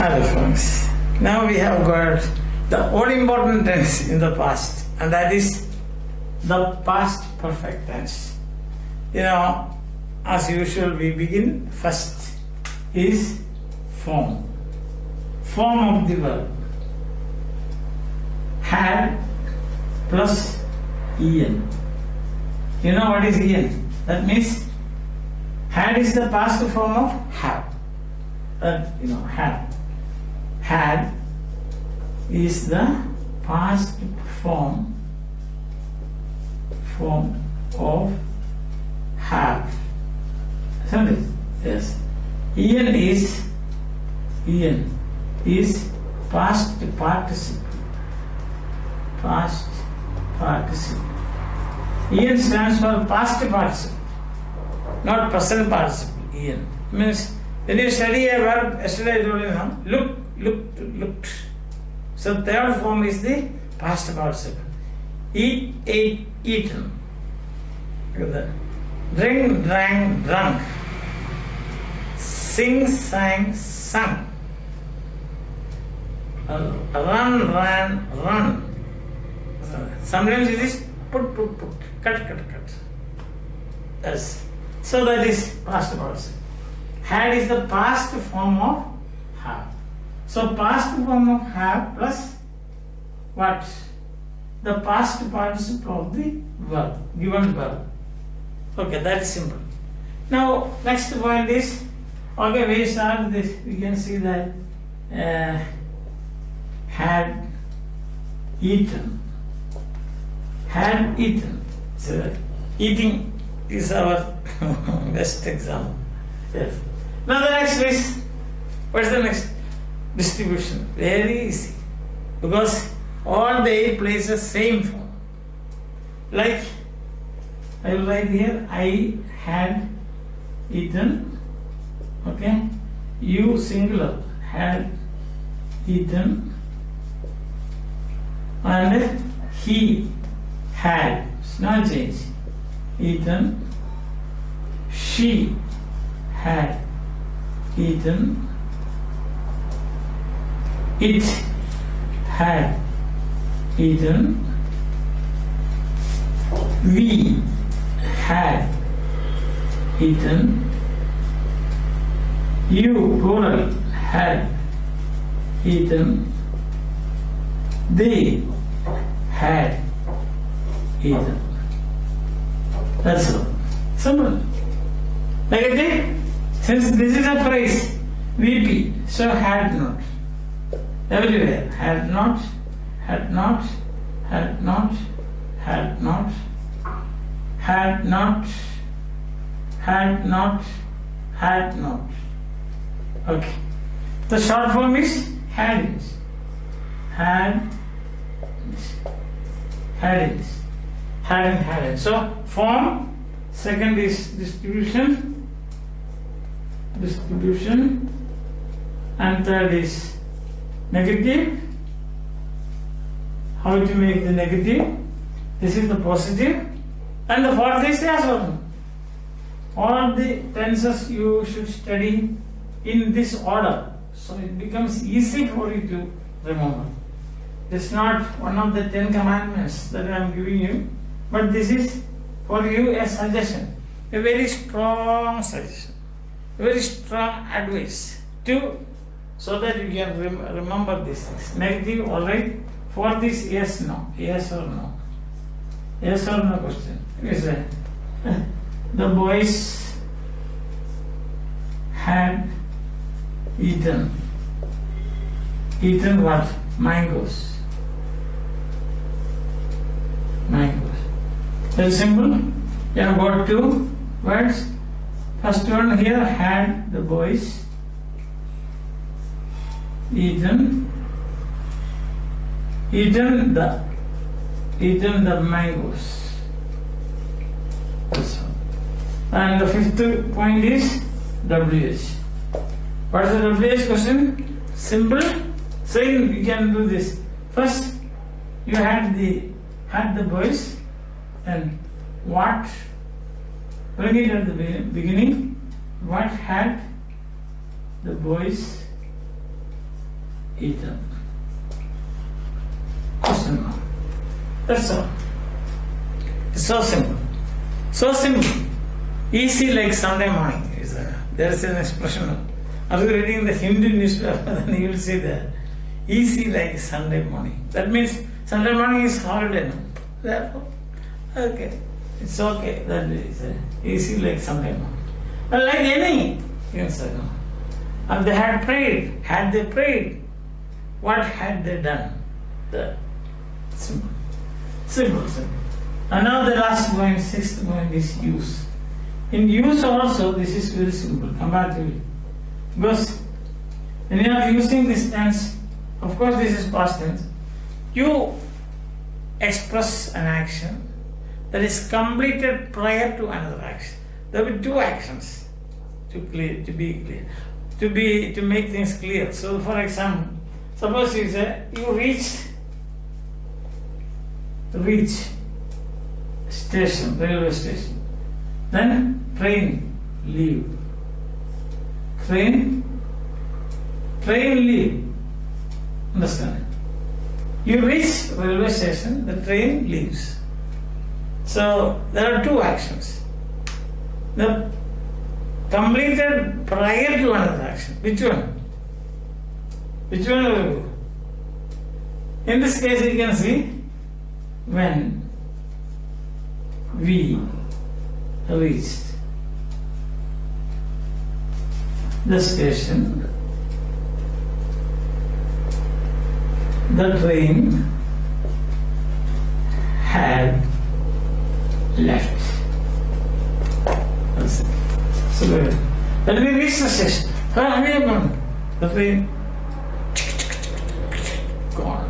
Hello folks. Now we have got the all important tense in the past, and that is the past perfect tense. As usual, we begin first is form. Form of the verb. Had plus en. You know what is en? That means had is the past form of have. Had. Had is the past form of have. Isn't it? Yes. En is past participle. Past participle. En stands for past participle, not present participle. En means when you study a verb, yesterday I told you, looked. So third form is the past participle. Eat, ate, eaten. Look at that. Drink, drank, drunk. Sing, sang, sung. Run, ran, run. Sometimes it is put, cut. Yes. So that is past participle. Had is the past form of have. So past form of have plus what? The past participle of the verb, given verb. Okay, that is simple. Now next point is, okay, we start this. We can see that had eaten. Had eaten. So eating is our best example. Yes. Now the next is, what's the next? Distribution. Very easy. Because all the 8 places same form. Like, I will write here, I had eaten. Okay. You singular had eaten. And he had, it's not change, eaten. She had eaten. It had eaten. We had eaten. You, plural, had eaten. They had eaten. That's all. Simple. Negative? Since this is a phrase, VP, so had not. Everywhere. Had not, had not, had not, had not, had not, had not, had not. Okay. The short form is hadn't. Hadn't. So form, second is distribution, and third is negative. How to make the negative? This is the positive, and the fourth is the assertion. All the tenses you should study in this order, so it becomes easy for you to remember. This is not one of the 10 commandments that I am giving you, but this is for you a suggestion, a very strong suggestion, very strong advice to, so that you can remember these things. Negative, all right. Fourth is yes, no, yes or no, yes or no question. You say the boys had eaten what? Mangoes. Very simple. You have got 2 words. First one here, had the boys eaten the mangoes. That's all. And the fifth point is WH. What is the WH question? Simple. Saying you can do this. First, you had the boys, and what? Bring it at the beginning. What had the boys eaten. Question mark. That's all. It's so simple. So simple. Easy like Sunday morning. There is an expression. Are you reading the Hindu newspaper? Then you will see that. Easy like Sunday morning. That means Sunday morning is holiday. No? Therefore, okay. It's okay. That is easy like Sunday morning. But like any, you can say no. And they had prayed. Had they prayed, what had they done? Simple. Simple, simple. And now the last point, sixth point is use. In use also, this is very simple comparatively. Because when you are using this tense, of course this is past tense, you express an action that is completed prior to another action. There will be two actions to make things clear. So for example, suppose you say you reach station, railway station, then train leave. Train leave. Understand? You reach railway station, the train leaves. So there are two actions. The completed prior to another action. Which one? Which one will do? In this case you can see when we reached the station, the train had left. So when we reached the station, the train gone.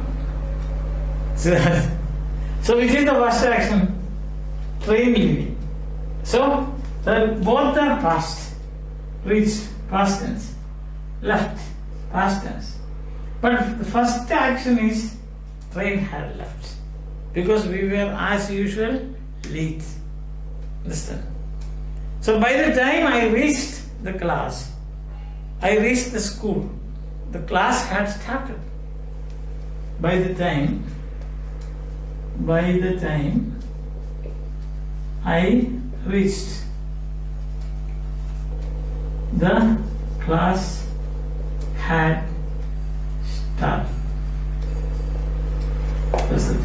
So which is the first action? Train leaving. So both are past. Reached, past tense. Left, past tense. But the first action is train had left. Because we were as usual late. Understand? So by the time I reached the class, I reached the school, the class had started. By the time I reached, the class had started. That's it.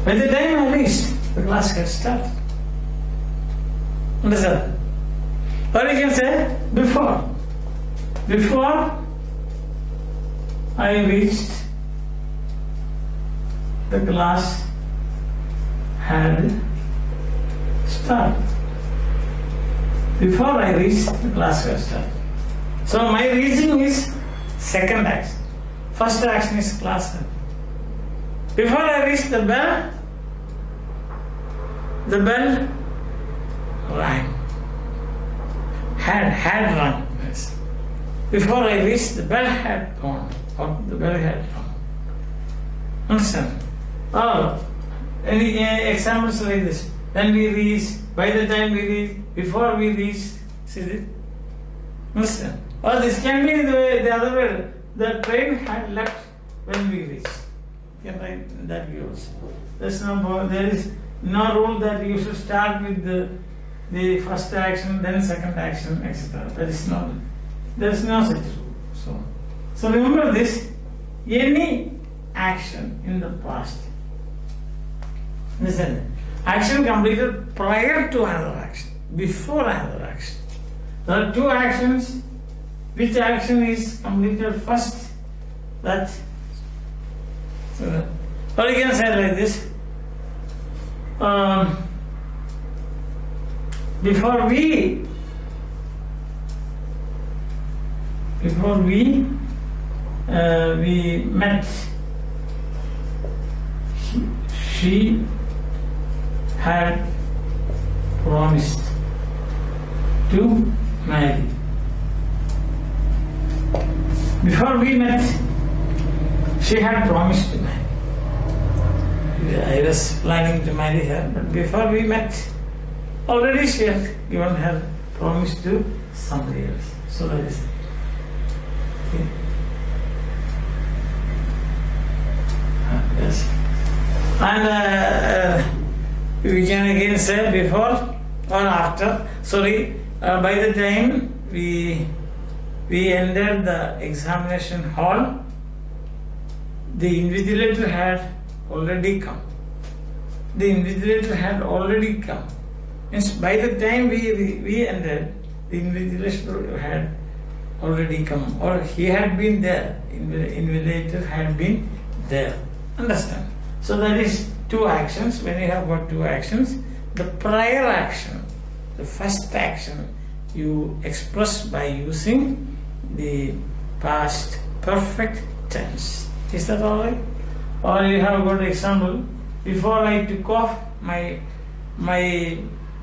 By the time I reached, the class had started. Understand? Or you can say before. Before I reached, the class had started. Before I reached, the class had started. So my reaching is second action. First action is class. Before I reached the bell rang. Had rung. Yes. Before I reached, the bell had gone, or the bell had rung. Understand? Oh, any examples like this? When we reach, by the time we reach, before we reach, see this? Understand? Or this can be the other way. The train had left when we reached. You can write that way also. There is no rule that you should start with the first action, then second action, etc. There is no such rule. So remember this, any action in the past, listen, action completed prior to another action, before another action. There are two actions. Which action is completed first? Or you can say like this. Before we met, she had promised to marry. Before we met, she had promised to marry. I was planning to marry her, but before we met, already she had given her promise to somebody else. So that is it. Okay. And we can again say before or after. Sorry, by the time we entered the examination hall, the invigilator had already come. The invigilator had already come. Means by the time we entered, the invigilator had already come, or he had been there. Invigilator had been there. Understand? So that is two actions. When you have got two actions, the prior action, the first action, you express by using the past perfect tense. Is that all right? Or you have got example, before I took off my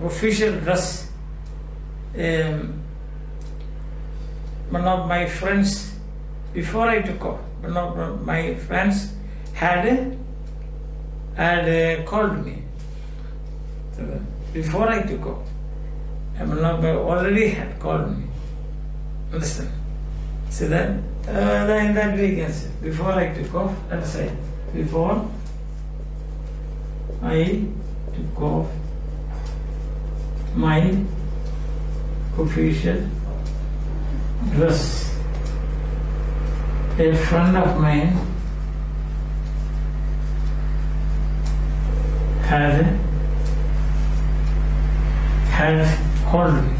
official dress, one of my friends, before I took off, one of my friends had called me. So before I took off, already had called me. Understand? See that? In that way you can say, before I took off, let's say, before I took off my official dress, a friend of mine had called me.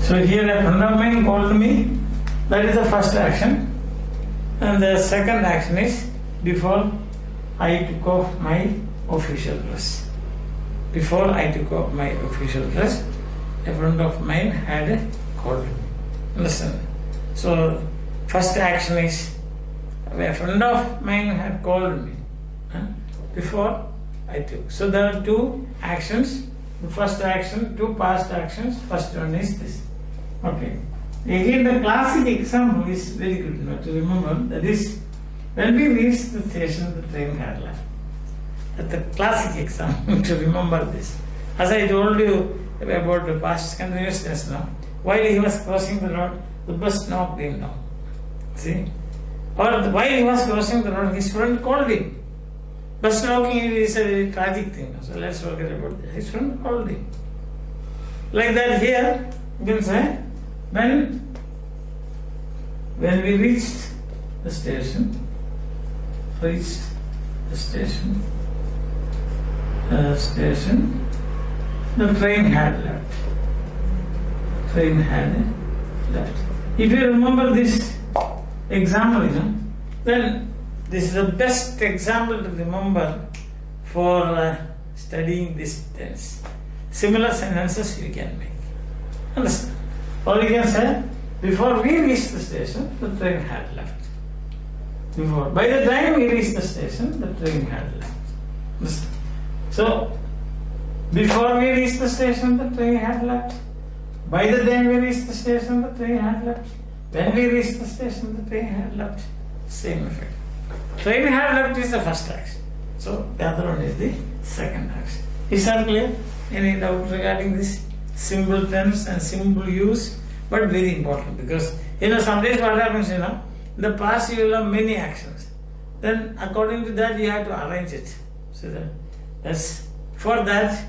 So here a friend of mine called me. That is the first action. And the second action is before I took off my official dress. Before I took off my official dress, a friend of mine had called me. Understand? So first action is a friend of mine had called me before I took. So there are two actions. The first action, two past actions. First one is this. Okay. Again, the classic example is very good to remember. That is, when we reached the station, the train had left. That's the classic example to remember this. As I told you about the past continuous tense now, while he was crossing the road, the bus knocked him down. See? Or while he was crossing the road, his friend called him. Bus knocking is a very tragic thing. So let's forget about that. His friend called him. Like that here, you can say, when we reached the station, the train had left. If you remember this example, then this is the best example to remember for studying this tense. Similar sentences you can make. Understand? Or you can say, before we reached the station, the train had left. By the time we reached the station, the train had left. Understand? So, before we reached the station, the train had left. By the time we reached the station, the train had left. When we reached the station, the train had left. Same effect. Train had left is the first action. So, the other one is the second action. Is that clear? Any doubt regarding this? Simple tense and simple use, but very important, because sometimes what happens, in the past you will have many actions. Then according to that you have to arrange it. So for that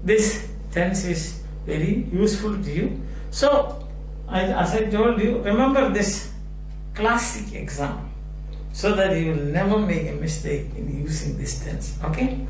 this tense is very useful to you. So as I told you, remember this classic example so that you will never make a mistake in using this tense. Okay?